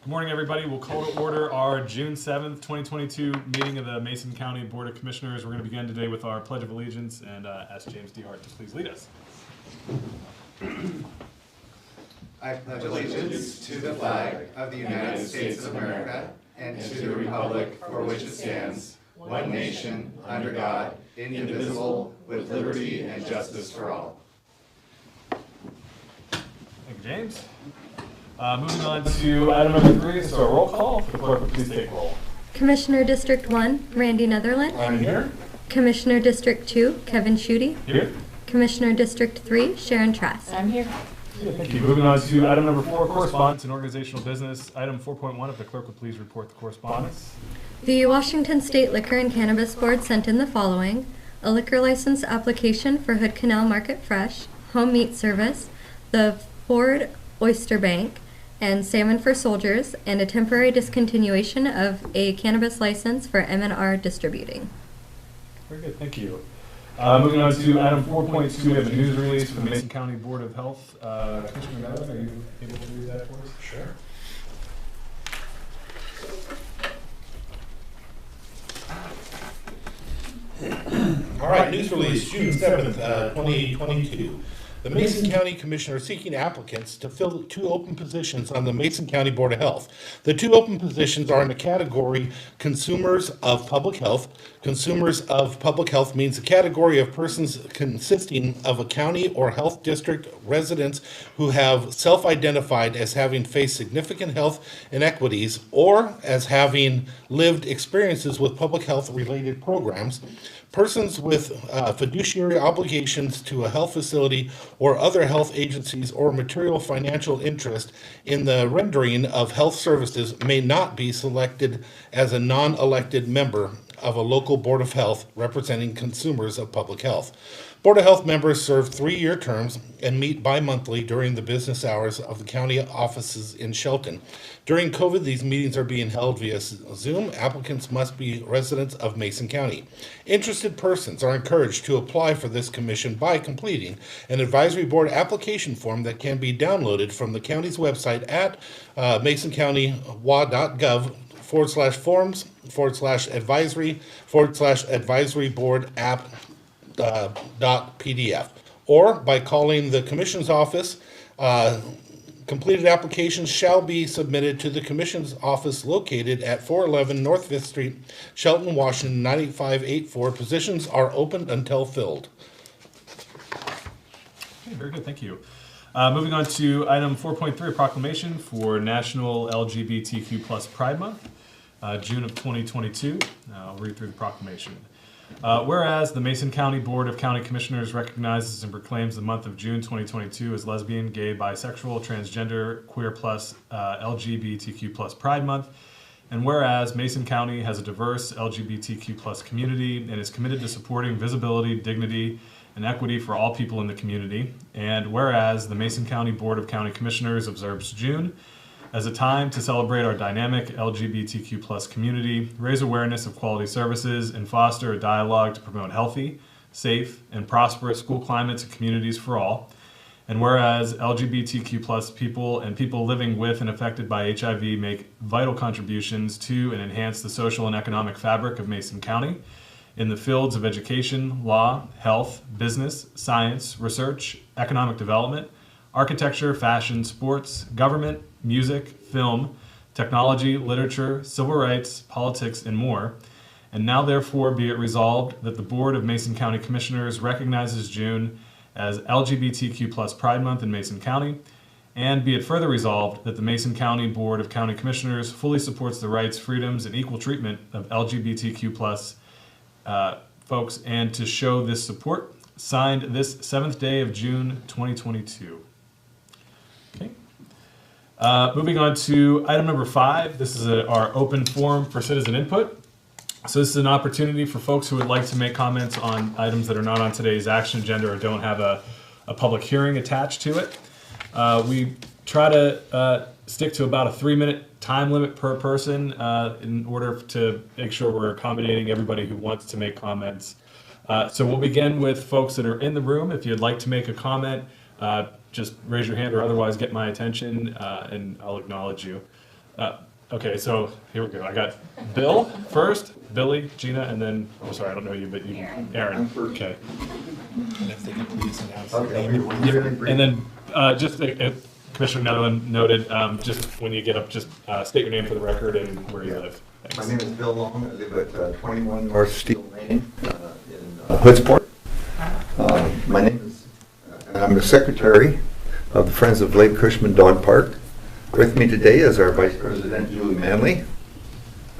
Good morning, everybody. We'll call to order our June 7th, 2022 meeting of the Mason County Board of Commissioners. We're going to begin today with our Pledge of Allegiance and ask James D. Hart to please lead us. I pledge allegiance to the flag of the United States of America and to the republic for which it stands, one nation, under God, indivisible, with liberty and justice for all. Thank you, James. Moving on to item number 3, this is our roll call. The clerk will please take roll. Commissioner District 1, Randy Netherland. I'm here. Commissioner District 2, Kevin Schutte. Here. Commissioner District 3, Sharon Trask. I'm here. Thank you. Moving on to item number 4, correspondence and organizational business. Item 4.1, if the clerk would please report the correspondence. The Washington State Liquor and Cannabis Board sent in the following: a liquor license application for Hood Canal Market Fresh, Home Meat Service, the Ford Oyster Bank, and Salmon for Soldiers, and a temporary discontinuation of a cannabis license for M&R Distributing. Very good, thank you. Moving on to item 4.2, we have a news release from the Mason County Board of Health. Commissioner Madden, are you able to read that for us? Sure. All right, news release, June 7th, 2022. The Mason County Commissioner is seeking applicants to fill 2 open positions on the Mason County Board of Health. The 2 open positions are in the category Consumers of Public Health. Consumers of Public Health means a category of persons consisting of a county or health district residents who have self-identified as having faced significant health inequities or as having lived experiences with public health related programs. Persons with fiduciary obligations to a health facility or other health agencies or material financial interest in the rendering of health services may not be selected as a non-elected member of a local Board of Health representing consumers of public health. Board of Health members serve 3-year terms and meet bi-monthly during the business hours of the county offices in Shelton. During COVID, these meetings are being held via Zoom. Applicants must be residents of Mason County. Interested persons are encouraged to apply for this commission by completing an advisory board application form that can be downloaded from the county's website at masoncountywA.gov/forms/advisory/advisory board app .pdf, or by calling the Commission's office. Completed applications shall be submitted to the Commission's office located at 411 North 5th Street, Shelton, Washington 98584. Positions are open until filled. Okay, very good, thank you. Moving on to item 4.3, a proclamation for National LGBTQ plus Pride Month, June of 2022. I'll read through the proclamation. Whereas the Mason County Board of County Commissioners recognizes and proclaims the month of June 2022 as Lesbian, Gay, Bisexual, Transgender, Queer plus, LGBTQ plus Pride Month, and whereas Mason County has a diverse LGBTQ plus community and is committed to supporting visibility, dignity, and equity for all people in the community, and whereas the Mason County Board of County Commissioners observes June as a time to celebrate our dynamic LGBTQ plus community, raise awareness of quality services, and foster a dialogue to promote healthy, safe, and prosperous school climates and communities for all. And whereas LGBTQ plus people and people living with and affected by HIV make vital contributions to and enhance the social and economic fabric of Mason County in the fields of education, law, health, business, science, research, economic development, architecture, fashion, sports, government, music, film, technology, literature, civil rights, politics, and more. And now therefore be it resolved that the Board of Mason County Commissioners recognizes June as LGBTQ plus Pride Month in Mason County, and be it further resolved that the Mason County Board of County Commissioners fully supports the rights, freedoms, and equal treatment of LGBTQ plus folks, and to show this support, signed this 7th day of June 2022. Okay. Moving on to item number 5. This is our open forum for citizen input. So this is an opportunity for folks who would like to make comments on items that are not on today's action agenda or don't have a public hearing attached to it. We try to stick to about a 3-minute time limit per person in order to make sure we're accommodating everybody who wants to make comments. So we'll begin with folks that are in the room. If you'd like to make a comment, just raise your hand or otherwise get my attention and I'll acknowledge you. Okay, so here we go. I got Bill first, Billy, Gina, and then, oh, sorry, I don't know you, but you, Aaron. Okay. And if they could please announce Okay, the name. really brief. And then just Commissioner Netherland noted, just when you get up, just state your name for the record and where you live. Thanks. My name is Bill Long. I live at 21 North Steel Lane in Hoodsport. My name is, and I'm the secretary of the Friends of Lake Cushman Dog Park. With me today is our Vice President, Julie Manley.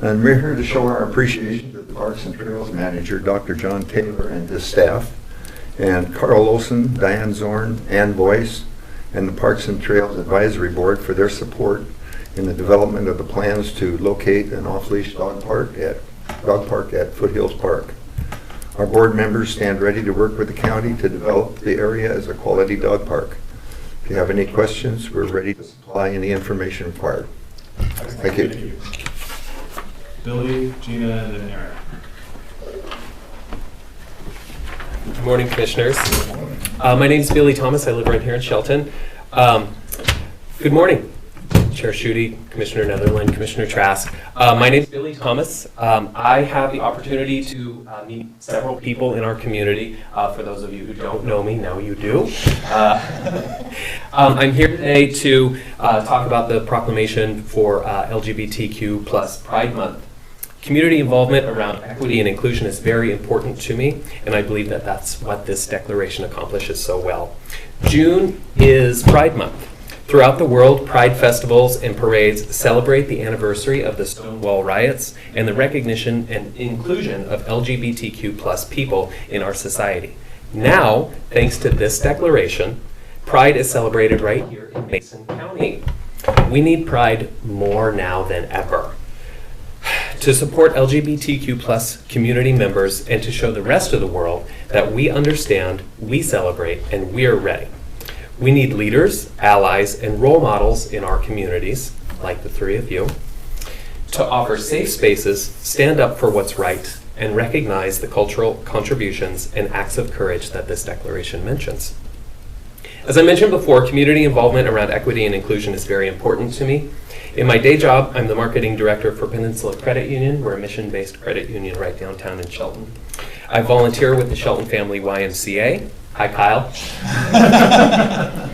And we're here to show our appreciation to the Parks and Trails Manager, Dr. John Taylor, and his staff, and Carl Olson, Diane Zorn, Ann Boyce, and the Parks and Trails Advisory Board for their support in the development of the plans to locate an off-leash dog park at Foothills Park. Our board members stand ready to work with the county to develop the area as a quality dog park. If you have any questions, we're ready to supply any information required. Thank you. Billy, Gina, and then Aaron. Good morning, Commissioners. My name is Billy Thomas. I live right here in Shelton. Good morning, Chair Schutte, Commissioner Netherland, Commissioner Trask. My name is Billy Thomas. I have the opportunity to meet several people in our community. For those of you who don't know me, now you do. I'm here today to talk about the proclamation for LGBTQ plus Pride Month. Community involvement around equity and inclusion is very important to me, and I believe that that's what this declaration accomplishes so well. June is Pride Month. Throughout the world, Pride festivals and parades celebrate the anniversary of the Stonewall riots and the recognition and inclusion of LGBTQ plus people in our society. Now, thanks to this declaration, Pride is celebrated right here in Mason County. We need Pride more now than ever. To support LGBTQ plus community members and to show the rest of the world that we understand, we celebrate, and we're ready. We need leaders, allies, and role models in our communities, like the three of you, to offer safe spaces, stand up for what's right, and recognize the cultural contributions and acts of courage that this declaration mentions. As I mentioned before, community involvement around equity and inclusion is very important to me. In my day job, I'm the marketing director for Peninsula Credit Union. We're a mission-based credit union right downtown in Shelton. I volunteer with the Shelton Family YMCA. Hi, Kyle.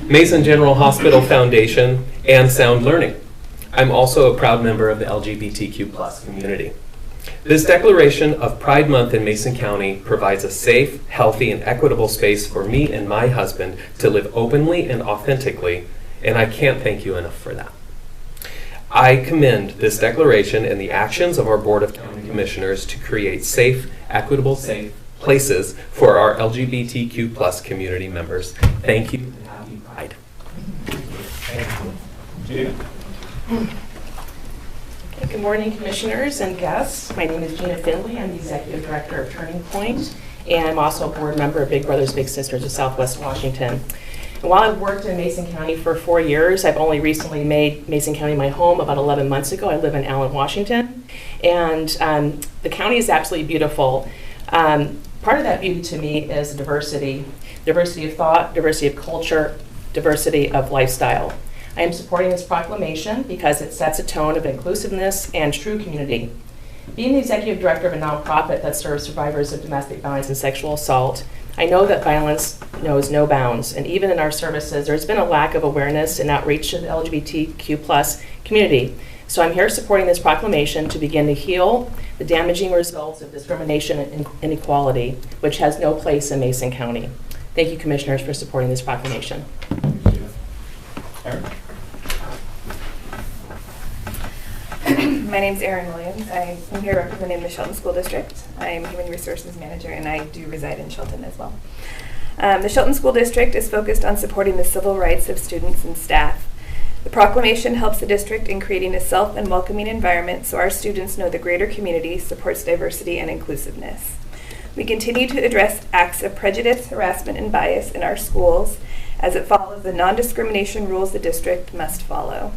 Mason General Hospital Foundation and Sound Learning. I'm also a proud member of the LGBTQ plus community. This declaration of Pride Month in Mason County provides a safe, healthy, and equitable space for me and my husband to live openly and authentically, and I can't thank you enough for that. I commend this declaration and the actions of our Board of County Commissioners to create safe, equitable, safe places for our LGBTQ plus community members. Thank you and happy Pride. Gina. Good morning, Commissioners and guests. My name is Gina Finley. I'm the Executive Director of Turning Point, and I'm also a board member of Big Brothers Big Sisters of Southwest Washington. And while I've worked in Mason County for 4 years, I've only recently made Mason County my home about 11 months ago. I live in Allen, Washington, and the county is absolutely beautiful. Part of that beauty to me is diversity of thought, diversity of culture, diversity of lifestyle. I am supporting this proclamation because it sets a tone of inclusiveness and true community. Being the executive director of a nonprofit that serves survivors of domestic violence and sexual assault, I know that violence knows no bounds, and even in our services, there's been a lack of awareness and outreach to the LGBTQ plus community. So I'm here supporting this proclamation to begin to heal the damaging results of discrimination and inequality, which has no place in Mason County. Thank you, Commissioners, for supporting this proclamation. Aaron. My name is Erin Williams. I'm here representing the Shelton School District. I'm Human Resources Manager, and I do reside in Shelton as well. The Shelton School District is focused on supporting the civil rights of students and staff. The proclamation helps the district in creating a safe and welcoming environment so our students know the greater community supports diversity and inclusiveness. We continue to address acts of prejudice, harassment, and bias in our schools as it follows the non-discrimination rules the district must follow.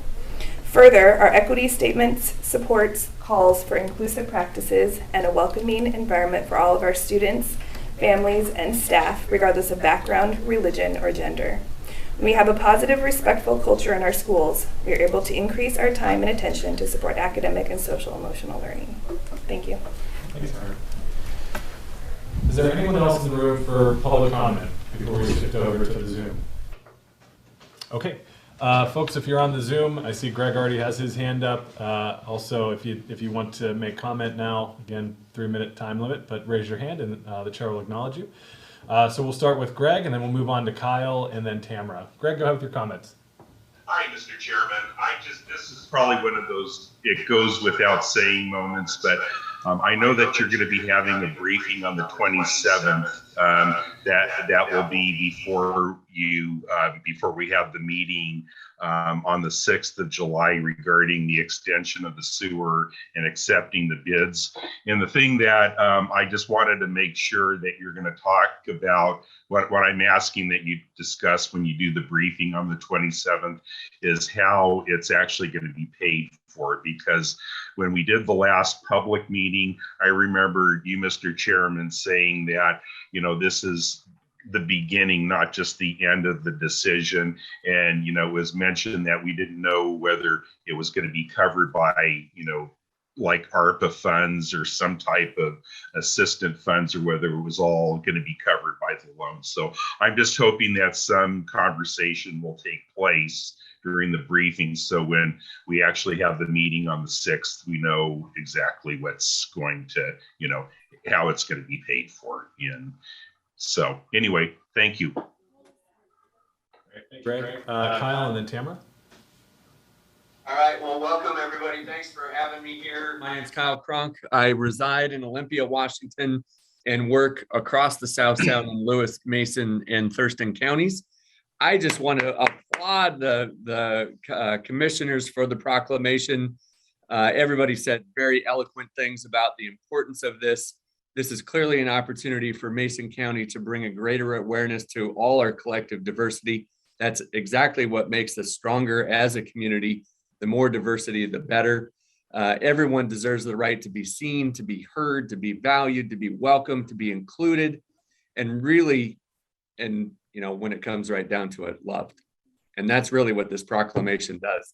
Further, our equity statements supports calls for inclusive practices and a welcoming environment for all of our students, families, and staff, regardless of background, religion, or gender. When we have a positive, respectful culture in our schools, we are able to increase our time and attention to support academic and social emotional learning. Thank you. Thanks, Aaron. Is there anyone else in the room for public comment before we shift over to the Zoom? Okay. Folks, if you're on the Zoom, I see Greg already has his hand up. Also, if you want to make comment now, again, 3-minute time limit, but raise your hand and the chair will acknowledge you. So we'll start with Greg, and then we'll move on to Kyle, and then Tamara. Greg, go ahead with your comments. Hi, Mr. Chairman. This is probably one of those it goes without saying moments, but I know that you're going to be having a briefing on the 27th. That will be before we have the meeting on the 6th of July regarding the extension of the sewer and accepting the bids. And the thing that I just wanted to make sure that you're going to talk about, what I'm asking that you discuss when you do the briefing on the 27th, is how it's actually going to be paid for. Because when we did the last public meeting, I remember you, Mr. Chairman, saying that, this is the beginning, not just the end of the decision. And, it was mentioned that we didn't know whether it was going to be covered by, like ARPA funds or some type of assistant funds, or whether it was all going to be covered by the loan. So I'm just hoping that some conversation will take place during the briefing, so when we actually have the meeting on the 6th, we know exactly what's going to, how it's going to be paid for. And so anyway, thank you. Greg, Kyle, and then Tamara. All right, well, welcome everybody. Thanks for having me here. My name's Kyle Crunk. I reside in Olympia, Washington, and work across the South Sound in Lewis, Mason, and Thurston counties. I just want to applaud the commissioners for the proclamation. Everybody said very eloquent things about the importance of this. This is clearly an opportunity for Mason County to bring a greater awareness to all our collective diversity. That's exactly what makes us stronger as a community. The more diversity, the better. Everyone deserves the right to be seen, to be heard, to be valued, to be welcomed, to be included, and really, when it comes right down to it, loved. And that's really what this proclamation does.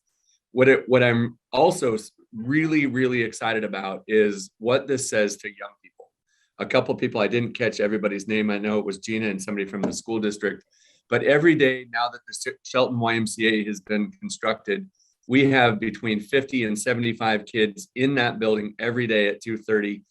What I'm also really, really excited about is what this says to young people. A couple of people, I didn't catch everybody's name. I know it was Gina and somebody from the school district. But every day now that the Shelton YMCA has been constructed, we have between 50 and 75 kids in that building every day at 2:30.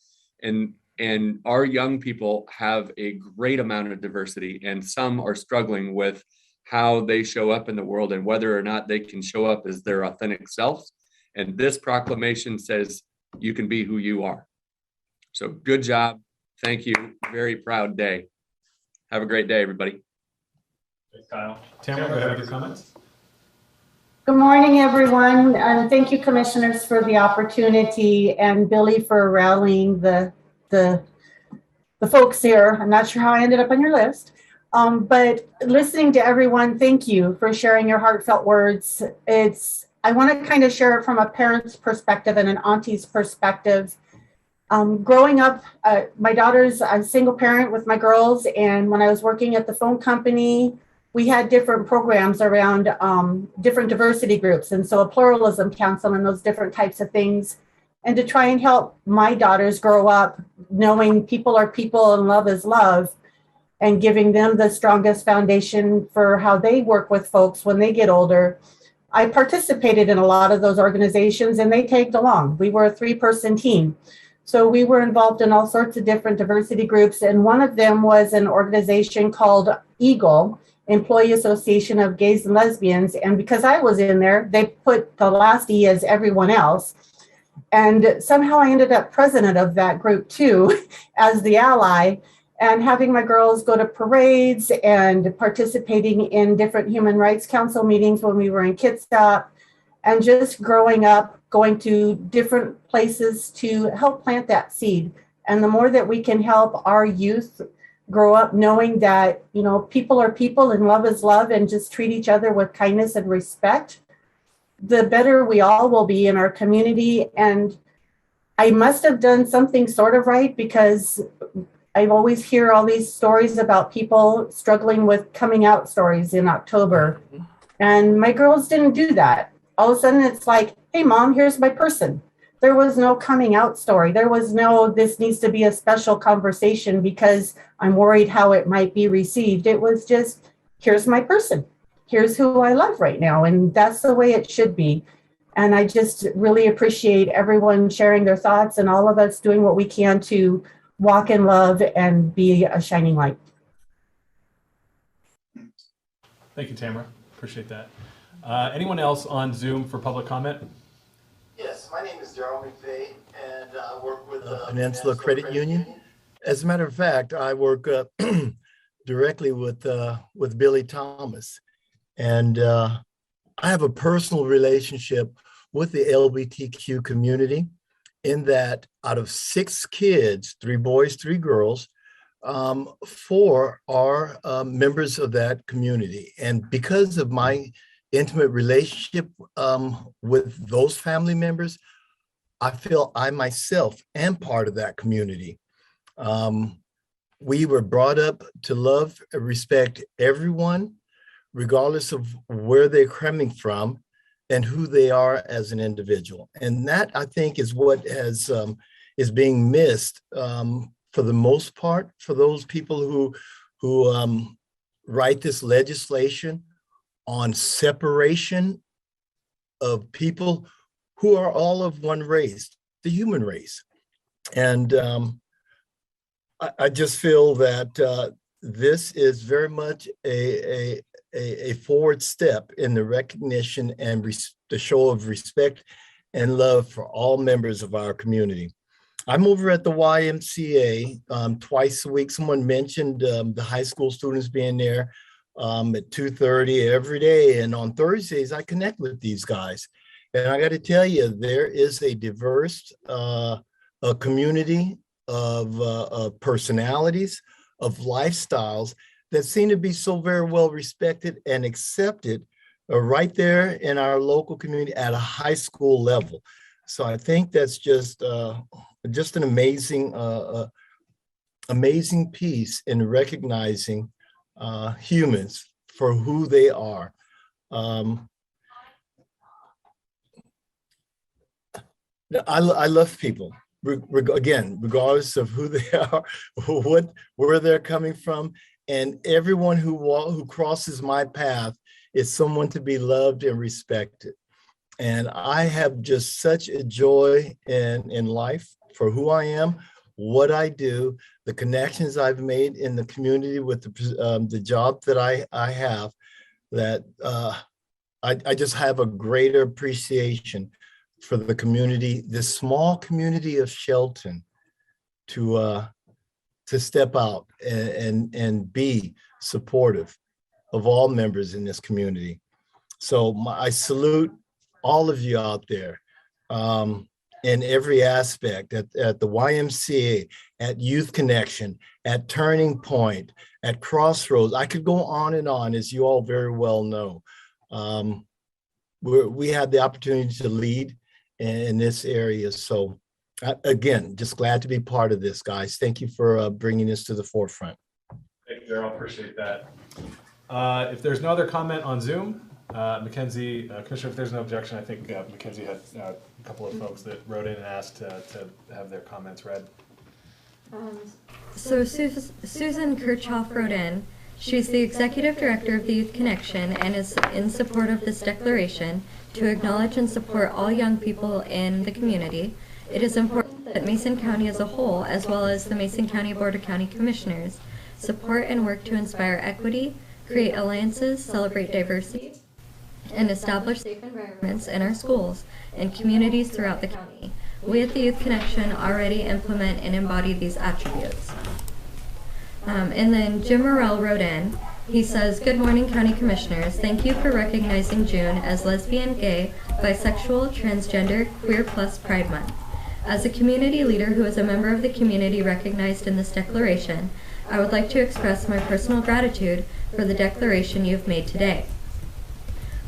And our young people have a great amount of diversity, and some are struggling with how they show up in the world and whether or not they can show up as their authentic selves. And this proclamation says you can be who you are. So good job. Thank you. Very proud day. Have a great day, everybody. Thanks, Kyle. Tamara, go ahead with your comments. Good morning, everyone. And thank you, commissioners, for the opportunity, and Billy for rallying the folks here. I'm not sure how I ended up on your list, but listening to everyone, thank you for sharing your heartfelt words. I want to kind of share it from a parent's perspective and an auntie's perspective. Growing up, my daughter's a single parent with my girls, and when I was working at the phone company, we had different programs around different diversity groups, and so a pluralism council and those different types of things. And to try and help my daughters grow up knowing people are people and love is love, and giving them the strongest foundation for how they work with folks when they get older. I participated in a lot of those organizations, and they tagged along. We were a 3-person team. So we were involved in all sorts of different diversity groups, and one of them was an organization called EAGLE, Employee Association of Gays and Lesbians. And because I was in there, they put the last E as everyone else. And somehow I ended up president of that group too, as the ally, and having my girls go to parades and participating in different Human Rights Council meetings when we were in Kitsap, and just growing up, going to different places to help plant that seed. And the more that we can help our youth grow up knowing that, people are people and love is love, and just treat each other with kindness and respect, the better we all will be in our community. And I must have done something sort of right, because I always hear all these stories about people struggling with coming out stories in October. And my girls didn't do that. All of a sudden it's like, hey mom, here's my person. There was no coming out story. There was no, this needs to be a special conversation because I'm worried how it might be received. It was just, here's my person. Here's who I love right now. And that's the way it should be. And I just really appreciate everyone sharing their thoughts and all of us doing what we can to walk in love and be a shining light. Thank you, Tamara. Appreciate that. Anyone else on Zoom for public comment? Yes, my name is Darryl McVeigh, and I work with the Peninsula Credit Union. As a matter of fact, I work directly with Billy Thomas, and I have a personal relationship with the LGBTQ community in that out of 6 kids, 3 boys, 3 girls, 4 are members of that community. And because of my intimate relationship with those family members, I feel I myself am part of that community. We were brought up to love and respect everyone, regardless of where they're coming from and who they are as an individual. And that, I think, is what is being missed for the most part for those people who write this legislation on separation of people who are all of one race, the human race. And I just feel that this is very much a forward step in the recognition and the show of respect and love for all members of our community. I'm over at the YMCA twice a week. Someone mentioned the high school students being there at 2:30 every day. And on Thursdays, I connect with these guys. And I got to tell you, there is a diverse a community of personalities, of lifestyles that seem to be so very well respected and accepted right there in our local community at a high school level. So I think that's just an amazing, amazing piece in recognizing humans for who they are. I love people. Again, regardless of who they are, where they're coming from, and everyone who crosses my path is someone to be loved and respected. And I have just such a joy in life for who I am, what I do, the connections I've made in the community with the job that I have, that I just have a greater appreciation for the community, this small community of Shelton, to step out and be supportive of all members in this community. So I salute all of you out there in every aspect, at the YMCA, at Youth Connection, at Turning Point, at Crossroads. I could go on and on, as you all very well know. We had the opportunity to lead in this area. So again, just glad to be part of this, guys. Thank you for bringing this to the forefront. Thank you, Darryl. Appreciate that. If there's no other comment on Zoom, Mackenzie, Commissioner, if there's no objection, I think Mackenzie had a couple of folks that wrote in and asked to have their comments read. So Susan Kirchhoff wrote in. She's the Executive Director of the Youth Connection and is in support of this declaration to acknowledge and support all young people in the community. It is important that Mason County as a whole, as well as the Mason County Board of County Commissioners, support and work to inspire equity, create alliances, celebrate diversity, and establish safe environments in our schools and communities throughout the county. We at the Youth Connection already implement and embody these attributes. And then Jim Morrell wrote in. He says, "Good morning, County Commissioners. Thank you for recognizing June as Lesbian, Gay, Bisexual, Transgender, Queer Plus Pride Month. As a community leader who is a member of the community recognized in this declaration, I would like to express my personal gratitude for the declaration you've made today.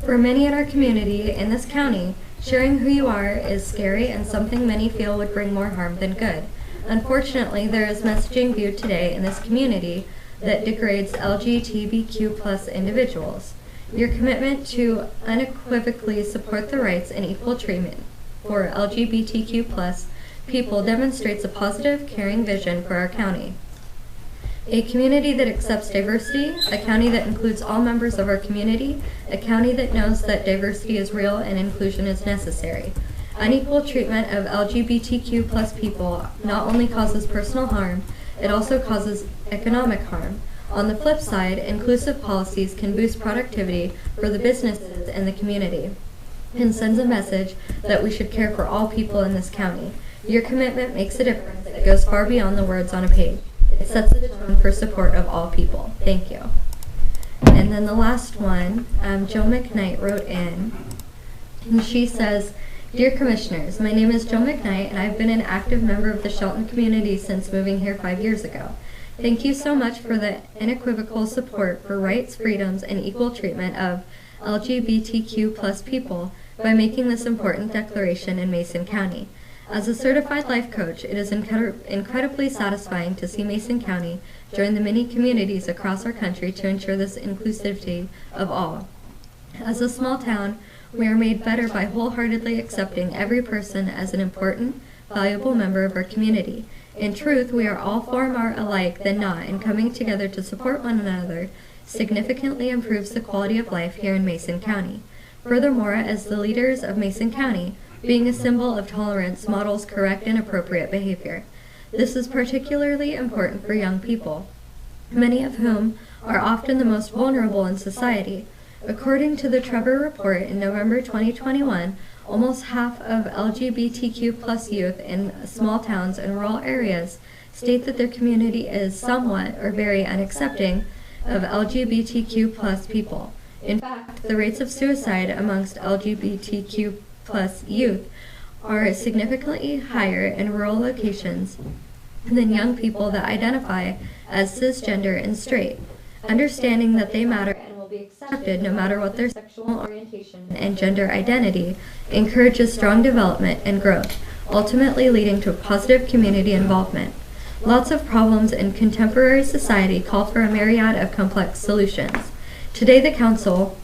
For many in our community in this county, sharing who you are is scary and something many feel would bring more harm than good. Unfortunately, there is messaging viewed today in this community that degrades LGBTQ+ individuals. Your commitment to unequivocally support the rights and equal treatment for LGBTQ+ people demonstrates a positive, caring vision for our county. A community that accepts diversity, a county that includes all members of our community, a county that knows that diversity is real and inclusion is necessary. Unequal treatment of LGBTQ+ people not only causes personal harm, it also causes economic harm. On the flip side, inclusive policies can boost productivity for the businesses and the community, and sends a message that we should care for all people in this county. Your commitment makes a difference that goes far beyond the words on a page. It sets the tone for support of all people. Thank you. And then the last one, Joe McKnight wrote in, and she says, "Dear Commissioners, my name is Joe McKnight, and I've been an active member of the Shelton community since moving here 5 years ago. Thank you so much for the unequivocal support for rights, freedoms, and equal treatment of LGBTQ+ people by making this important declaration in Mason County. As a certified life coach, it is incredibly satisfying to see Mason County join the many communities across our country to ensure this inclusivity of all. As a small town, we are made better by wholeheartedly accepting every person as an important, valuable member of our community. In truth, we are all far more alike than not, and coming together to support one another significantly improves the quality of life here in Mason County. Furthermore, as the leaders of Mason County, being a symbol of tolerance models correct and appropriate behavior. This is particularly important for young people, many of whom are often the most vulnerable in society. According to the Trevor Report in November 2021, almost half of LGBTQ+ youth in small towns and rural areas state that their community is somewhat or very unaccepting of LGBTQ+ people. In fact, the rates of suicide amongst LGBTQ+ youth are significantly higher in rural locations than young people that identify as cisgender and straight. Understanding that they matter and will be accepted no matter what their sexual orientation and gender identity encourages strong development and growth, ultimately leading to positive community involvement. Lots of problems in contemporary society call for a myriad of complex solutions. Today, the Council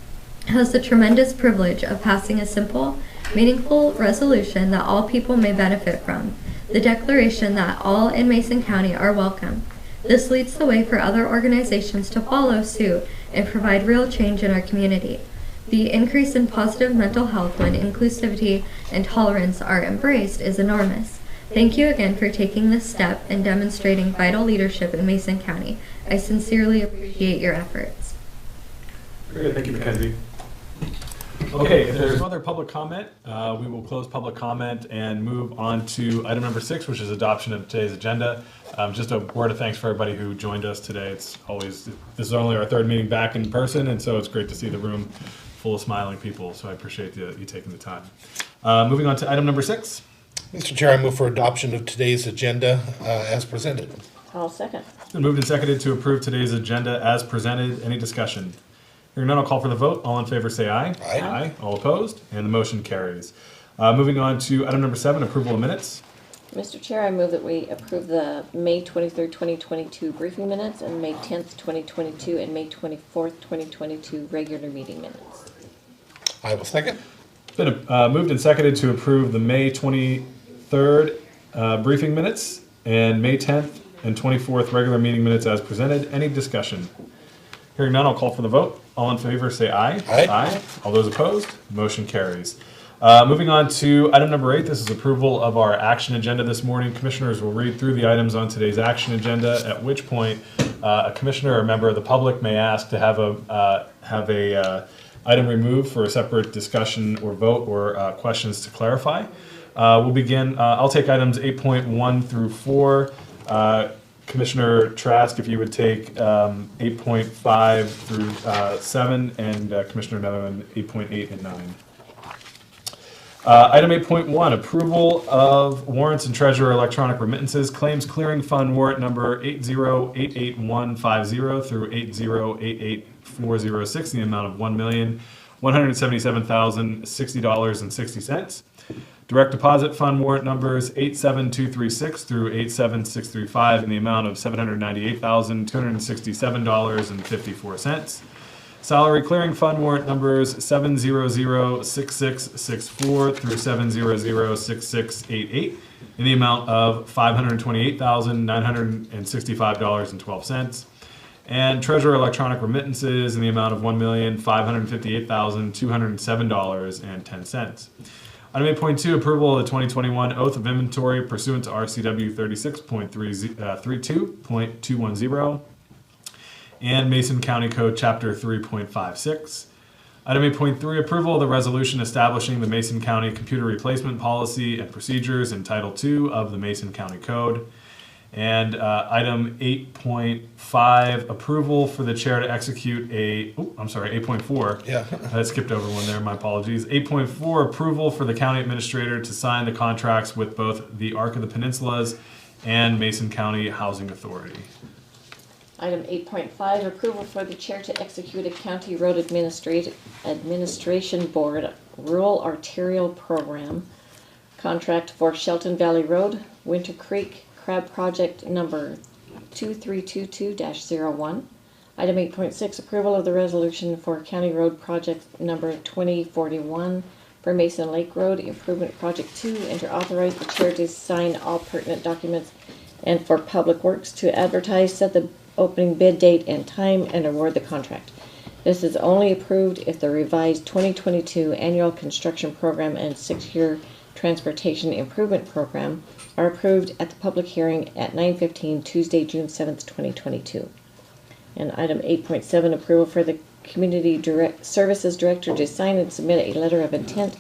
has the tremendous privilege of passing a simple, meaningful resolution that all people may benefit from, the declaration that all in Mason County are welcome. This leads the way for other organizations to follow suit and provide real change in our community. The increase in positive mental health when inclusivity and tolerance are embraced is enormous. Thank you again for taking this step and demonstrating vital leadership in Mason County. I sincerely appreciate your efforts." Very good. Thank you, Mackenzie. Okay, if there's no other public comment, we will close public comment and move on to item number 6, which is adoption of today's agenda. Just a word of thanks for everybody who joined us today. This is only our 3rd meeting back in person, and so it's great to see the room full of smiling people, so I appreciate you taking the time. Moving on to item number 6. Mr. Chair, I move for adoption of today's agenda as presented. I'll second. It's been moved and seconded to approve today's agenda as presented. Any discussion? Hearing none, I'll call for the vote. All in favor say aye. Aye. Aye. All opposed? And the motion carries. Moving on to item number 7, approval of minutes. Mr. Chair, I move that we approve the May 23rd, 2022 briefing minutes and May 10th, 2022 and May 24th, 2022 regular meeting minutes. I will second. It's been moved and seconded to approve the May 23rd briefing minutes and May 10th and 24th regular meeting minutes as presented. Any discussion? Hearing none, I'll call for the vote. All in favor say aye. Aye. Aye. All those opposed? Motion carries. Moving on to item number 8, this is approval of our action agenda this morning. Commissioners will read through the items on today's action agenda, at which point a commissioner or a member of the public may ask to have a item removed for a separate discussion or vote or questions to clarify. We'll begin. I'll take items 8.1 through 4. Commissioner Trask, if you would take 8.5 through 7, and Commissioner Netherland 8.8 and 9. Item 8.1, approval of warrants and treasurer electronic remittances, claims clearing fund warrant number 8088150 through 8088406 in the amount of $1,177,060.60. Direct deposit fund warrant numbers 87236 through 87635 in the amount of $798,267.54. Salary clearing fund warrant numbers 7006664 through 7006688 in the amount of $528,965.12. And treasurer electronic remittances in the amount of $1,558,207.10. Item 8.2, approval of the 2021 oath of inventory pursuant to RCW 36.32.210 and Mason County Code Chapter 3.56. Item 8.3, approval of the resolution establishing the Mason County computer replacement policy and procedures in Title II of the Mason County Code. And item 8.5, approval for the chair to execute 8.4. Yeah. I skipped over one there, my apologies. 8.4, approval for the county administrator to sign the contracts with both the Arc of the Peninsulas and Mason County Housing Authority. Item 8.5, approval for the chair to execute a county road administration board rural arterial program contract for Shelton Valley Road, Winter Creek, Crab Project number 2322-01. Item 8.6, approval of the resolution for County Road Project number 2041 for Mason Lake Road Improvement Project 2, and to authorize the chair to sign all pertinent documents, and for Public Works to advertise, set the opening bid date and time, and award the contract. This is only approved if the revised 2022 annual construction program and 6-year transportation improvement program are approved at the public hearing at 9:15 Tuesday, June 7th, 2022. And item 8.7, approval for the Community Services Director to sign and submit a letter of intent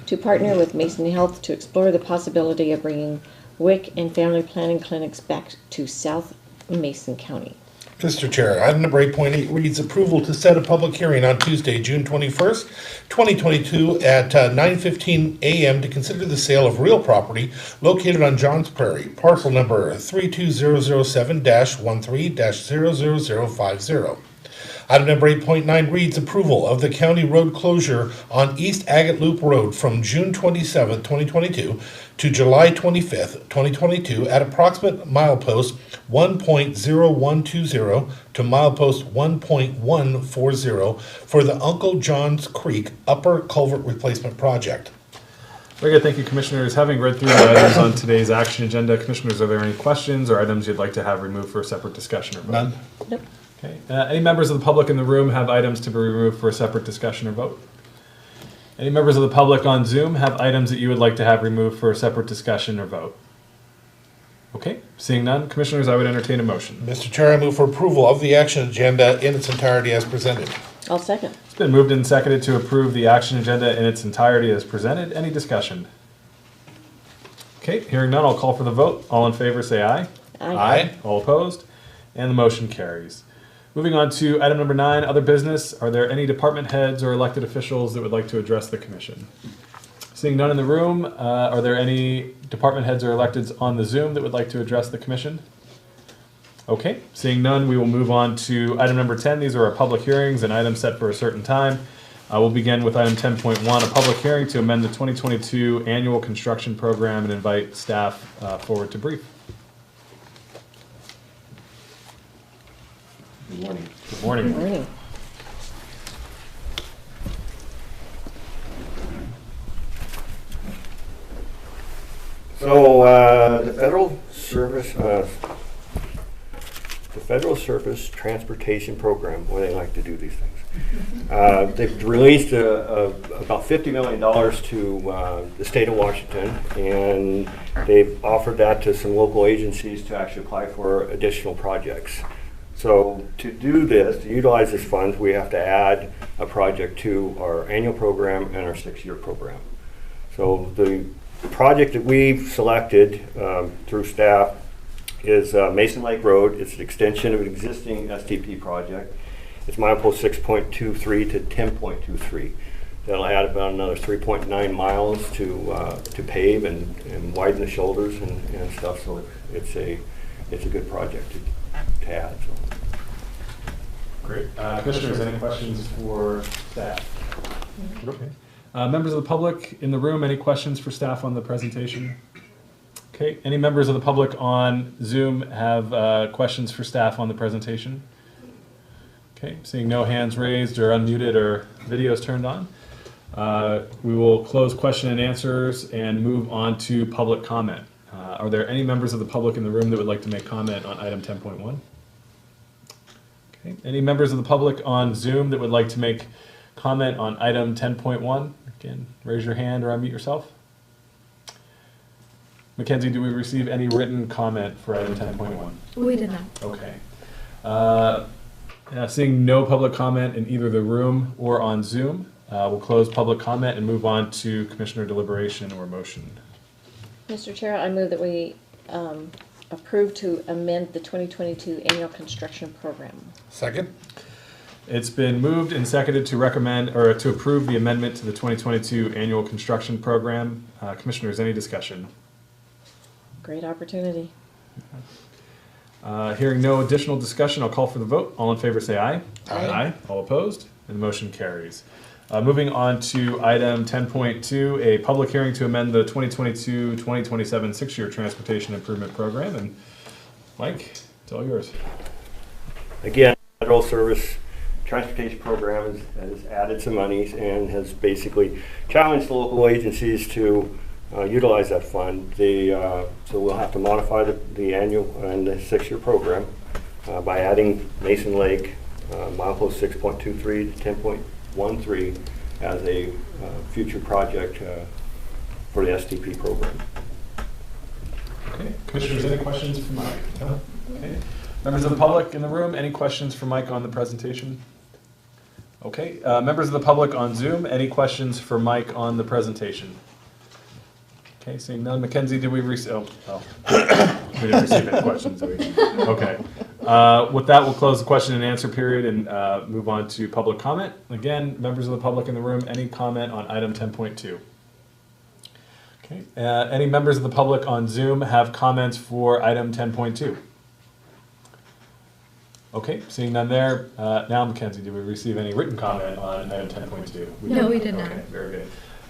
to partner with Mason Health to explore the possibility of bringing WIC and family planning clinics back to South Mason County. Mr. Chair, item number 8.8 reads approval to set a public hearing on Tuesday, June 21st, 2022 at 9:15 a.m. to consider the sale of real property located on Johns Prairie, parcel number 32007-13-00050. Item number 8.9 reads approval of the county road closure on East Agate Loop Road from June 27th, 2022 to July 25th, 2022 at approximate milepost 1.0120 to milepost 1.140 for the Uncle John's Creek Upper Culvert Replacement Project. Very good, thank you, Commissioners. Having read through the items on today's action agenda, Commissioners, are there any questions or items you'd like to have removed for a separate discussion or vote? None. Nope. Okay. Any members of the public in the room have items to be removed for a separate discussion or vote? Any members of the public on Zoom have items that you would like to have removed for a separate discussion or vote? Okay, seeing none, Commissioners, I would entertain a motion. Mr. Chair, I move for approval of the action agenda in its entirety as presented. I'll second. It's been moved and seconded to approve the action agenda in its entirety as presented. Any discussion? Okay, hearing none, I'll call for the vote. All in favor say aye. Aye. All opposed? And the motion carries. Moving on to item number 9, other business. Are there any department heads or elected officials that would like to address the commission? Seeing none in the room, are there any department heads or electeds on the Zoom that would like to address the commission? Okay, seeing none, we will move on to item number 10. These are our public hearings and items set for a certain time. We'll begin with item 10.1, a public hearing to amend the 2022 annual construction program and invite staff forward to brief. Good morning. Good morning. Good morning. So the Federal Surface Transportation Program, where they like to do these things. They've released about $50 million to the state of Washington, and they've offered that to some local agencies to actually apply for additional projects. So to do this, to utilize these funds, we have to add a project to our annual program and our 6-year program. So the project that we've selected through staff is Mason Lake Road. It's an extension of an existing STP project. It's milepost 6.23 to 10.23. That'll add about another 3.9 miles to pave and widen the shoulders and stuff. So it's a good project to add. So. Great. Commissioners, any questions for staff? Okay. Members of the public in the room, any questions for staff on the presentation? Okay, any members of the public on Zoom have questions for staff on the presentation? Okay, seeing no hands raised or unmuted or videos turned on. We will close question and answers and move on to public comment. Are there any members of the public in the room that would like to make comment on item 10.1? Okay, any members of the public on Zoom that would like to make comment on item 10.1? Again, raise your hand or unmute yourself. Mackenzie, do we receive any written comment for item 10.1? We did not. Okay. Seeing no public comment in either the room or on Zoom, we'll close public comment and move on to commissioner deliberation or motion. Mr. Chair, I move that we approve to amend the 2022 annual construction program. Second. It's been moved and seconded to recommend or to approve the amendment to the 2022 annual construction program. Commissioners, any discussion? Great opportunity. Hearing no additional discussion, I'll call for the vote. All in favor say aye. Aye. All opposed? And the motion carries. Moving on to item 10.2, a public hearing to amend the 2022-2027 six-year transportation improvement program. And Mike, it's all yours. Again, Federal Service Transportation Program has added some monies and has basically challenged local agencies to utilize that fund. So we'll have to modify the annual and the six-year program by adding Mason Lake, milepost 6.23 to 10.13 as a future project for the STP program. Okay, commissioners, any questions for Mike? No? Okay. Members of the public in the room, any questions for Mike on the presentation? Okay, members of the public on Zoom, any questions for Mike on the presentation? Okay, seeing none. Mackenzie, did we receive? We didn't receive any questions, did we? Okay. With that, we'll close the question and answer period and move on to public comment. Again, members of the public in the room, any comment on item 10.2? Okay. Any members of the public on Zoom have comments for item 10.2? Okay, seeing none there. Now, Mackenzie, did we receive any written comment on item 10.2? No, we did not. Okay, very good.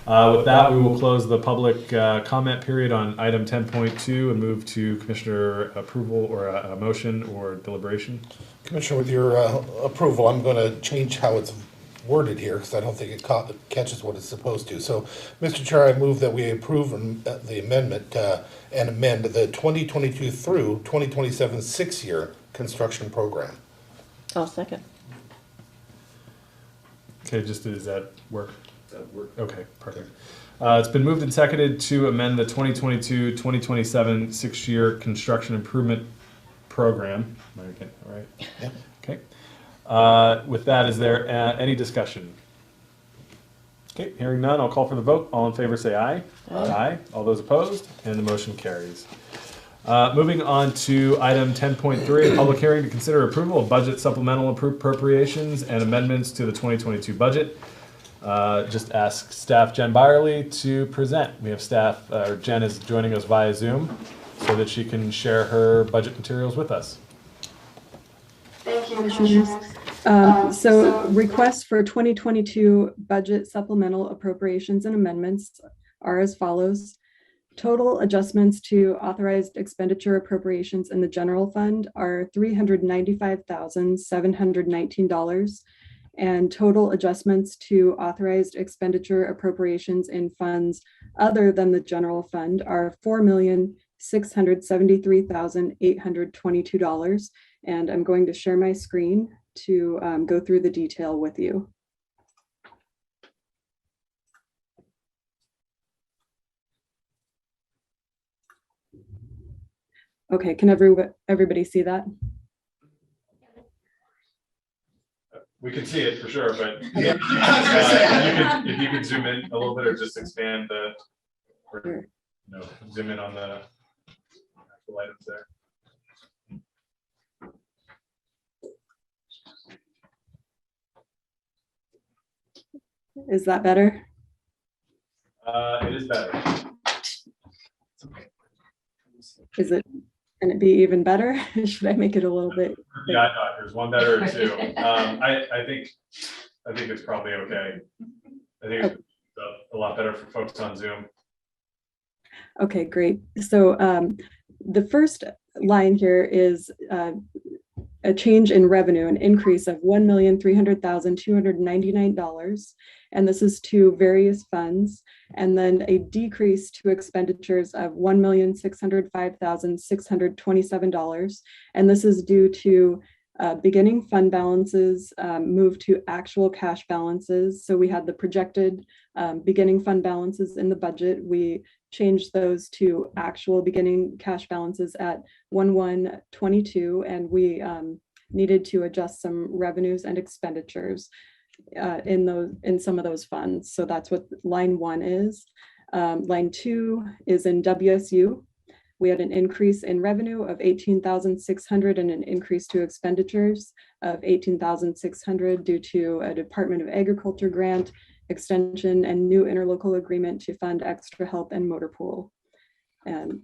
With that, we will close the public comment period on item 10.2 and move to commissioner approval or a motion or deliberation. Commissioner, with your approval, I'm going to change how it's worded here because I don't think it catches what it's supposed to. So, Mr. Chair, I move that we approve the amendment and amend the 2022 through 2027 six-year construction program. I'll second. Okay, does that work? Okay, perfect. It's been moved and seconded to amend the 2022-2027 six-year construction improvement program. Am I getting it right? Yeah. Okay. With that, is there any discussion? Okay, hearing none, I'll call for the vote. All in favor say aye. Aye. All those opposed? And the motion carries. Moving on to item 10.3, a public hearing to consider approval of budget supplemental appropriations and amendments to the 2022 budget. Just ask staff Jen Byerly to present. We have staff, Jen is joining us via Zoom so that she can share her budget materials with us. Thank you, Commissioners. So requests for 2022 budget supplemental appropriations and amendments are as follows. Total adjustments to authorized expenditure appropriations in the general fund are $395,719. And total adjustments to authorized expenditure appropriations in funds other than the general fund are $4,673,822. And I'm going to share my screen to go through the detail with you. Okay, can everybody see that? We can see it for sure, but if you could zoom in a little bit or just expand zoom in on the actual items there. Is that better? It is better. Can it be even better? Should I make it a little bit? Yeah, there's one better or two. I think it's probably okay. I think it's up. a lot better for folks on Zoom. Okay, great. So the first line here is a change in revenue, an increase of $1,300,299, and this is to various funds, and then a decrease to expenditures of $1,605,627, and this is due to beginning fund balances moved to actual cash balances. So we had the projected beginning fund balances in the budget. We changed those to actual beginning cash balances at 1/1/22, and we needed to adjust some revenues and expenditures in some of those funds. So that's what line 1 is. Line 2 is in WSU. We had an increase in revenue of $18,600 and an increase to expenditures of $18,600 due to a Department of Agriculture grant extension and new interlocal agreement to fund extra health and motor pool. And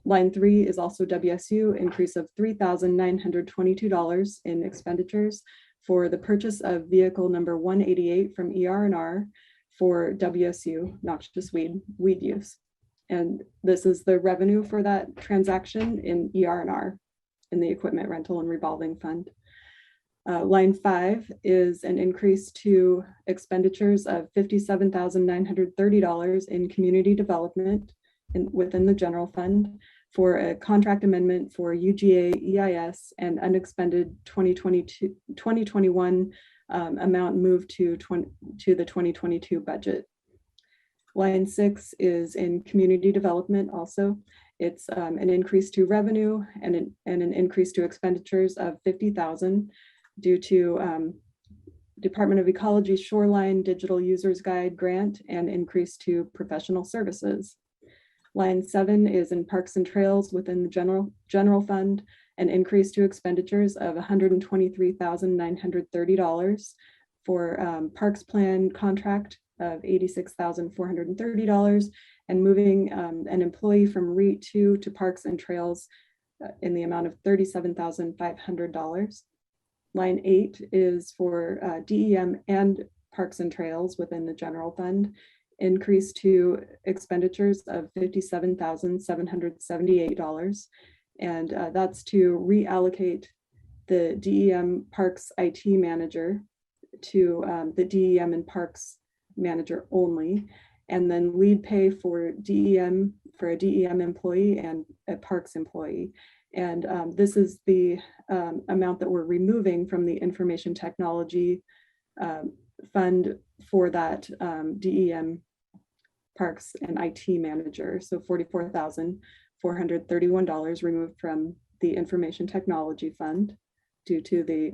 line 3 is also WSU, increase of $3,922 in expenditures for the purchase of vehicle number 188 from ER&R for WSU, noxious weed use. And this is the revenue for that transaction in ER&R, in the equipment rental and revolving fund. Line 5 is an increase to expenditures of $57,930 in community development within the general fund for a contract amendment for UGA EIS and unexpended 2021 amount moved to the 2022 budget. Line 6 is in community development also. It's an increase to revenue and an increase to expenditures of $50,000 due to Department of Ecology Shoreline Digital Users Guide grant and increase to professional services. Line 7 is in Parks and Trails within the general fund, an increase to expenditures of $123,930 for Parks Plan contract of $86,430 and moving an employee from REIT 2 to Parks and Trails in the amount of $37,500. Line 8 is for DEM and Parks and Trails within the general fund, increase to expenditures of $57,778. And that's to reallocate the DEM Parks IT manager to the DEM and Parks manager only, and then lead pay for DEM for a DEM employee and a Parks employee. And this is the amount that we're removing from the information technology fund for that DEM Parks and IT manager. So $44,431 removed from the information technology fund due to the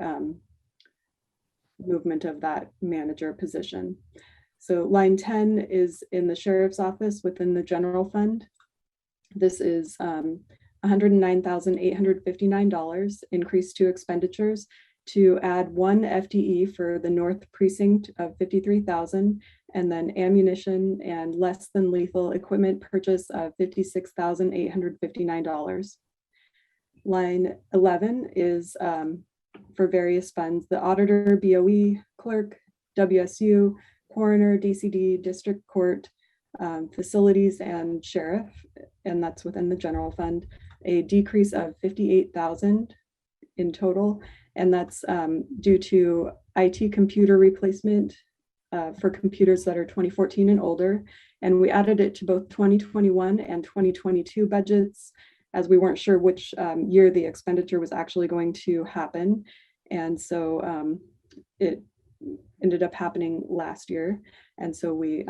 movement of that manager position. So line 10 is in the sheriff's office within the general fund. This is $109,859 increase to expenditures to add 1 FTE for the North Precinct of $53,000, and then ammunition and less than lethal equipment purchase of $56,859. Line 11 is for various funds, the auditor, BOE, clerk, WSU, coroner, DCD, district court, facilities, and sheriff, and that's within the general fund, a decrease of $58,000 in total, and that's due to IT computer replacement for computers that are 2014 and older, and we added it to both 2021 and 2022 budgets as we weren't sure which year the expenditure was actually going to happen, and so it ended up happening last year, and so we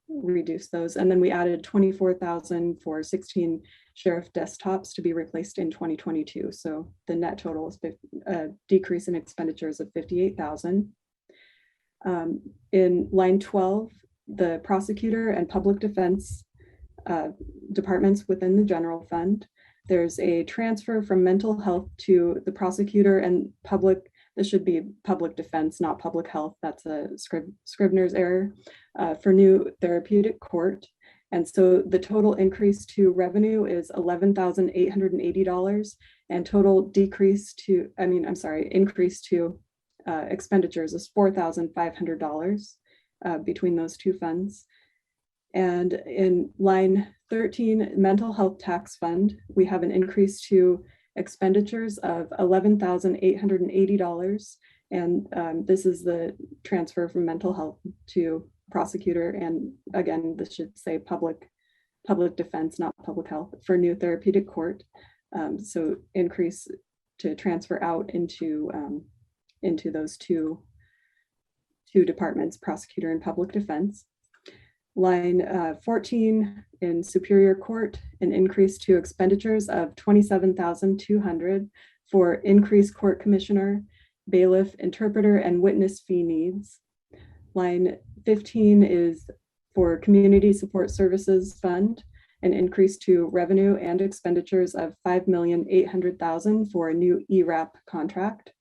reduced those, and then we added $24,000 for 16 sheriff desktops to be replaced in 2022. So the net total is a decrease in expenditures of $58,000. In line 12, the prosecutor and public defense departments within the general fund, there's a transfer from mental health to the prosecutor and public. This should be public defense, not public health. That's a Scribner's error for new therapeutic court. And so the total increase to revenue is $11,880, and total increase to expenditures is $4,500. between those two funds. And in line 13, mental health tax fund, we have an increase to expenditures of $11,880. And this is the transfer from mental health to prosecutor. And again, this should say public defense, not public health, for new therapeutic court. So increase to transfer out into those two departments, prosecutor and public defense. Line 14 in Superior Court, an increase to expenditures of $27,200 for increased court commissioner, bailiff, interpreter, and witness fee needs. Line 15 is for Community Support Services Fund, an increase to revenue and expenditures of $5,800,000 for a new ERAP contract.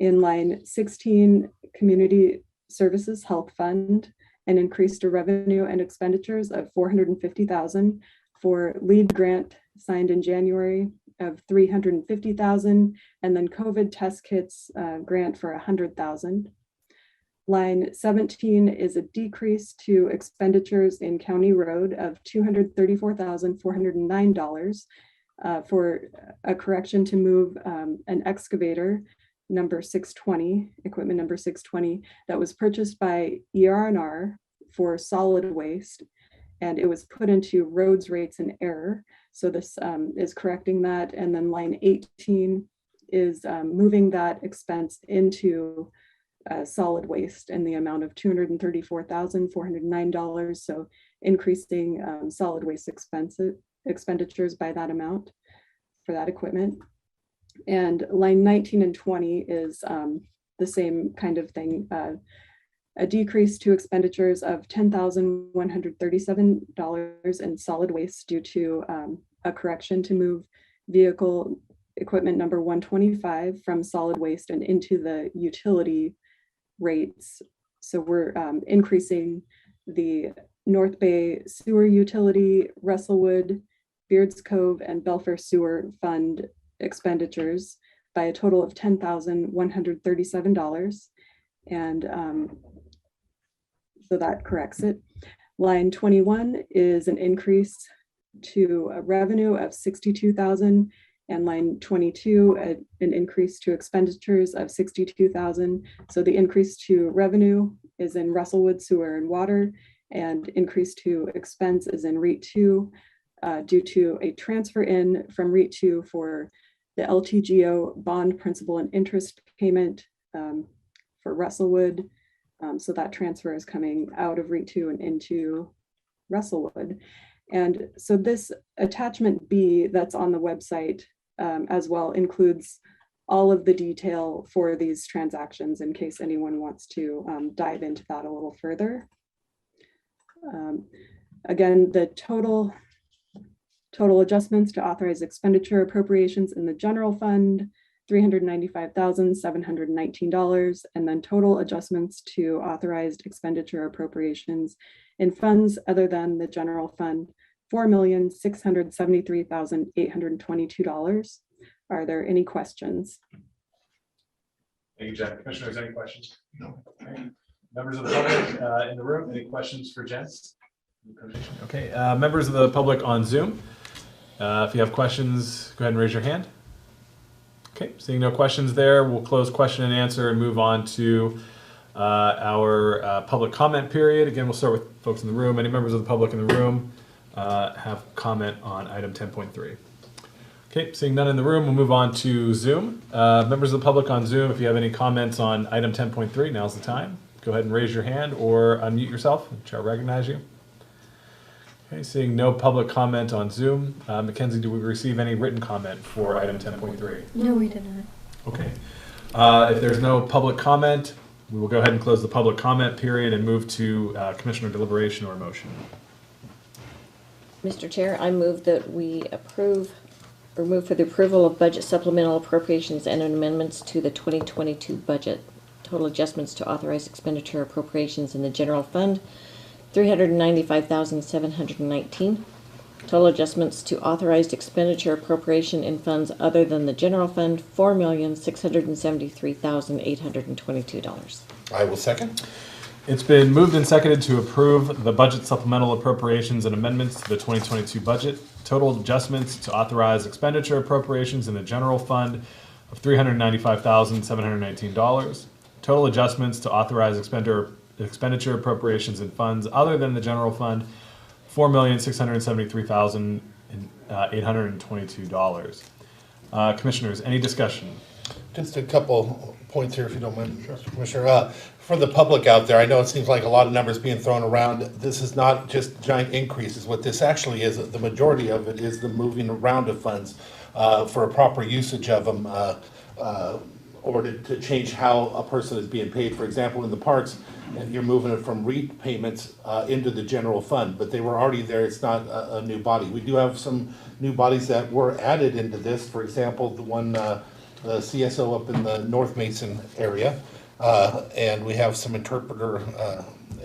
In line 16, Community Services Health Fund, an increase to revenue and expenditures of $450,000 for lead grant signed in January of $350,000, and then COVID test kits grant for $100,000. Line 17 is a decrease to expenditures in County Road of $234,409 for a correction to move an excavator number 620, equipment number 620, that was purchased by ER&R for solid waste, and it was put into roads rates in error. So this is correcting that. And then line 18 is moving that expense into solid waste in the amount of $234,409. So increasing solid waste expenditures by that amount for that equipment. And line 19 and 20 is the same kind of thing, a decrease to expenditures of $10,137 in solid waste due to a correction to move vehicle equipment number 125 from solid waste and into the utility rates. So we're increasing the North Bay Sewer Utility, Russellwood, Beards Cove, and Belfair Sewer Fund expenditures by a total of $10,137. And so that corrects it. Line 21 is an increase to a revenue of $62,000, and line 22, an increase to expenditures of $62,000. So the increase to revenue is in Russellwood Sewer and Water, and increase to expense is in REIT 2 due to a transfer in from REIT 2 for the LTGO bond principal and interest payment for Russellwood. So that transfer is coming out of REIT 2 and into Russellwood. And so this attachment B that's on the website as well includes all of the detail for these transactions in case anyone wants to dive into that a little further. Again, the total adjustments to authorized expenditure appropriations in the general fund, $395,719, and then total adjustments to authorized expenditure appropriations in funds other than the general fund, $4,673,822. Are there any questions? Thank you, Jen. Commissioners, any questions? No. Members of the public in the room, any questions for Jen? Okay, members of the public on Zoom, if you have questions, go ahead and raise your hand. Okay, seeing no questions there, we'll close question and answer and move on to our public comment period. Again, we'll start with folks in the room. Any members of the public in the room have comment on item 10.3? Okay, seeing none in the room, we'll move on to Zoom. Members of the public on Zoom, if you have any comments on item 10.3, now's the time. Go ahead and raise your hand or unmute yourself, and I'll recognize you. Okay, seeing no public comment on Zoom. Mackenzie, do we receive any written comment for item 10.3? No, we did not. Okay. If there's no public comment, we will go ahead and close the public comment period and move to commissioner deliberation or motion. Mr. Chair, I move that we approve or move for the approval of budget supplemental appropriations and amendments to the 2022 budget. Total adjustments to authorized expenditure appropriations in the general fund, $395,719. Total adjustments to authorized expenditure appropriation in funds other than the general fund, $4,673,822. I will second. It's been moved and seconded to approve the budget supplemental appropriations and amendments to the 2022 budget. Total adjustments to authorize expenditure appropriations in the general fund of $395,719. Total adjustments to authorize expenditure appropriations in funds other than the general fund, $4,673,822. Commissioners, any discussion? Just a couple points here, if you don't mind, Commissioner. For the public out there, I know it seems like a lot of numbers being thrown around. This is not just giant increases. What this actually is, the majority of it is the moving around of funds for a proper usage of them, or to change how a person is being paid. For example, in the parks, you're moving it from REIT payments into the general fund, but they were already there. It's not a new body. We do have some new bodies that were added into this. For example, the one, the CSO up in the North Mason area. And we have some interpreter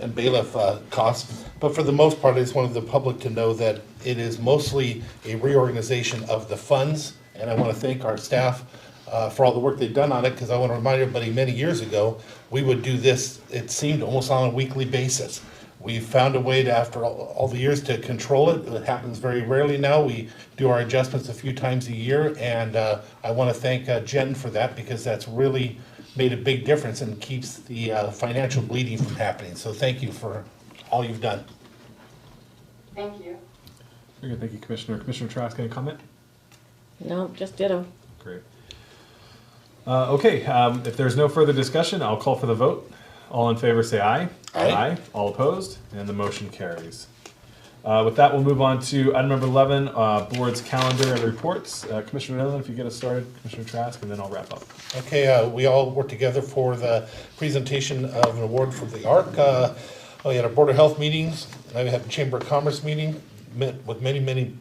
and bailiff costs. But for the most part, I just wanted the public to know that it is mostly a reorganization of the funds. And I want to thank our staff for all the work they've done on it, because I want to remind everybody, many years ago, we would do this, it seemed, almost on a weekly basis. We found a way to, after all the years, to control it. It happens very rarely now. We do our adjustments a few times a year. And I want to thank Jen for that, because that's really made a big difference and keeps the financial bleeding from happening. So thank you for all you've done. Thank you. Very good, thank you, Commissioner. Commissioner Trask, any comment? No, just ditto. Great. Okay, if there's no further discussion, I'll call for the vote. All in favor say aye. Aye. All opposed, and the motion carries. With that, we'll move on to item number 11, board's calendar and reports. Commissioner Nellen, if you get us started, Commissioner Trask, and then I'll wrap up. Okay, we all worked together for the presentation of an award for the ARC. We had our Board of Health meetings. I had a Chamber of Commerce meeting, met with many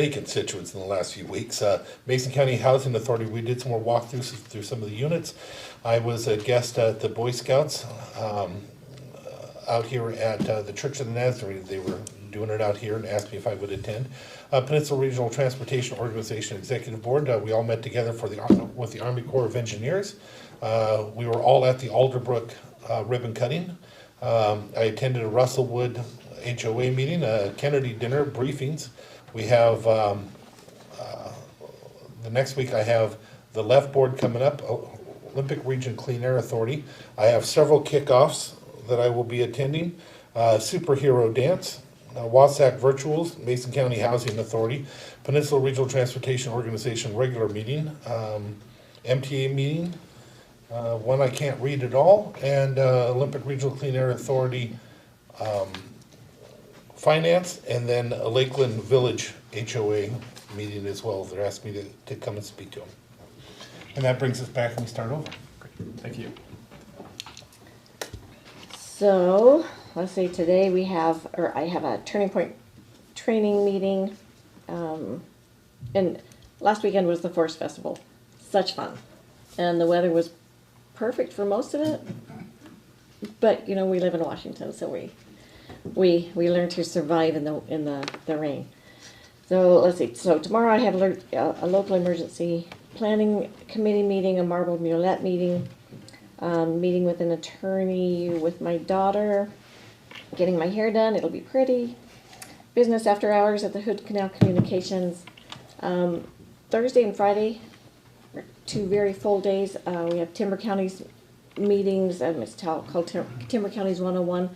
constituents in the last few weeks. Mason County Housing Authority, we did some more walkthroughs through some of the units. I was a guest at the Boy Scouts out here at the Church of the Nazarene. They were doing it out here and asked me if I would attend. Peninsula Regional Transportation Organization Executive Board, we all met together with the Army Corps of Engineers. We were all at the Alderbrook ribbon cutting. I attended a Russellwood HOA meeting, a Kennedy dinner, briefings. We have, the next week I have the Left Board coming up, Olympic Region Clean Air Authority. I have several kickoffs that I will be attending. Superhero Dance, WASAC Virtuals, Mason County Housing Authority, Peninsula Regional Transportation Organization regular meeting, MTA meeting, one I can't read at all, and Olympic Regional Clean Air Authority finance, and then a Lakeland Village HOA meeting as well. They're asking me to come and speak to them. And that brings us back and we start over. Thank you. So let's see, today we have, or I have a Turning Point training meeting. And last weekend was the Forest Festival. Such fun. And the weather was perfect for most of it. But, you know, we live in Washington, so we learn to survive in the rain. So let's see. So tomorrow I have a local emergency planning committee meeting, a Marble Mulette meeting, meeting with an attorney with my daughter, getting my hair done. It'll be pretty. Business after hours at the Hood Canal Communications. Thursday and Friday are 2 very full days. We have Timber County's meetings. It's called Timber County's 101,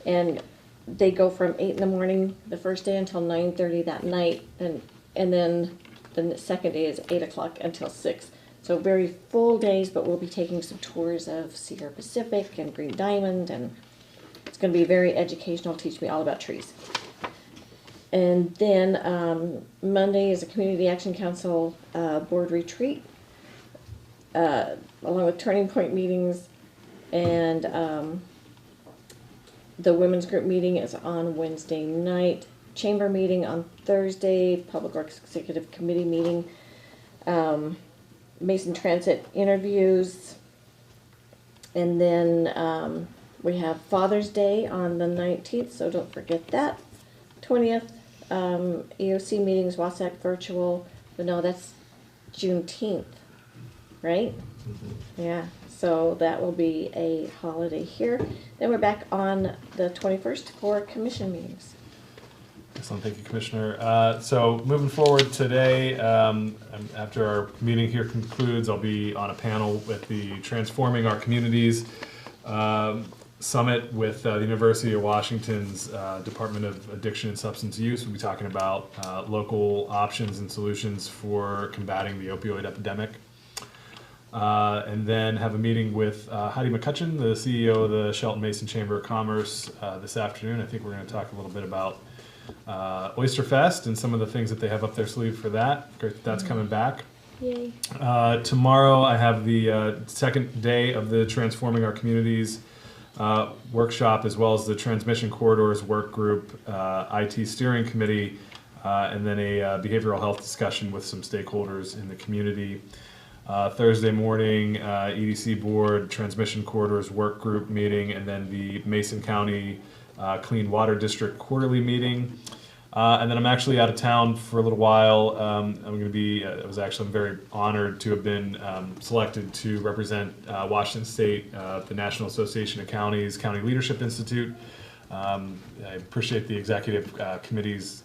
and they go from 8 in the morning the first day until 9:30 that night, and then the second day is 8 o'clock until 6. So very full days, but we'll be taking some tours of Sierra Pacific and Green Diamond, and it's going to be very educational, teach me all about trees. And then Monday is a Community Action Council board retreat, along with Turning Point meetings, and the women's group meeting is on Wednesday night, chamber meeting on Thursday, Public Works Executive Committee meeting, Mason Transit interviews, and then we have Father's Day on the 19th, so don't forget that. 20th, EOC meetings, WASAC virtual, but no, that's Juneteenth. right? Yeah, so that will be a holiday here. Then we're back on the 21st for commission meetings. Excellent, thank you, Commissioner. So moving forward today, after our meeting here concludes, I'll be on a panel with the Transforming Our Communities Summit with the University of Washington's Department of Addiction and Substance Use. We'll be talking about local options and solutions for combating the opioid epidemic. And then have a meeting with Heidi McCutcheon, the CEO of the Shelton Mason Chamber of Commerce this afternoon. I think we're going to talk a little bit about Oyster Fest and some of the things that they have up their sleeve for that. Great, that's coming back. Yay. Tomorrow I have the second day of the Transforming Our Communities workshop, as well as the Transmission Corridors Work Group, IT Steering Committee, and then a behavioral health discussion with some stakeholders in the community. Thursday morning, EDC Board, Transmission Corridors Work Group meeting, and then the Mason County Clean Water District quarterly meeting. And then I'm actually out of town for a little while. I'm going to be, I'm very honored to have been selected to represent Washington State, the National Association of Counties, County Leadership Institute. I appreciate the executive committee's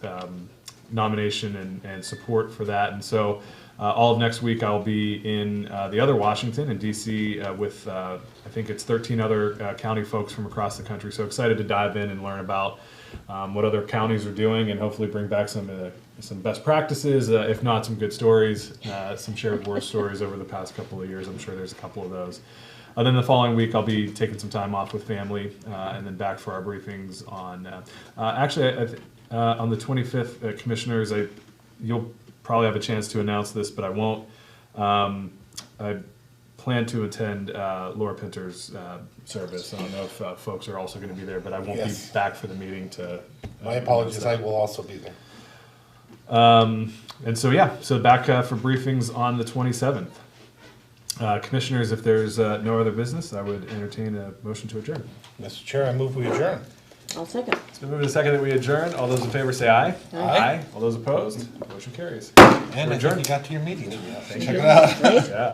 nomination and support for that. And so all of next week I'll be in the other Washington in DC with I think it's 13 other county folks from across the country. So excited to dive in and learn about what other counties are doing and hopefully bring back some best practices, if not some good stories, some shared war stories over the past couple of years. I'm sure there's a couple of those. Then the following week I'll be taking some time off with family and then back for our briefings on on the 25th, commissioners, you'll probably have a chance to announce this, but I won't. I plan to attend Laura Pinter's service. I don't know if folks are also going to be there, but I won't be back for the meeting to. My apologies, I will also be there. And so, so back for briefings on the 27th. Commissioners, if there's no other business, I would entertain a motion to adjourn. Mr. Chair, I move we adjourn. I'll second. It's been moved to second that we adjourn. All those in favor say aye. Aye. All those opposed? Motion carries. And I think you got to your meeting. Thank Check you. it out. Yeah.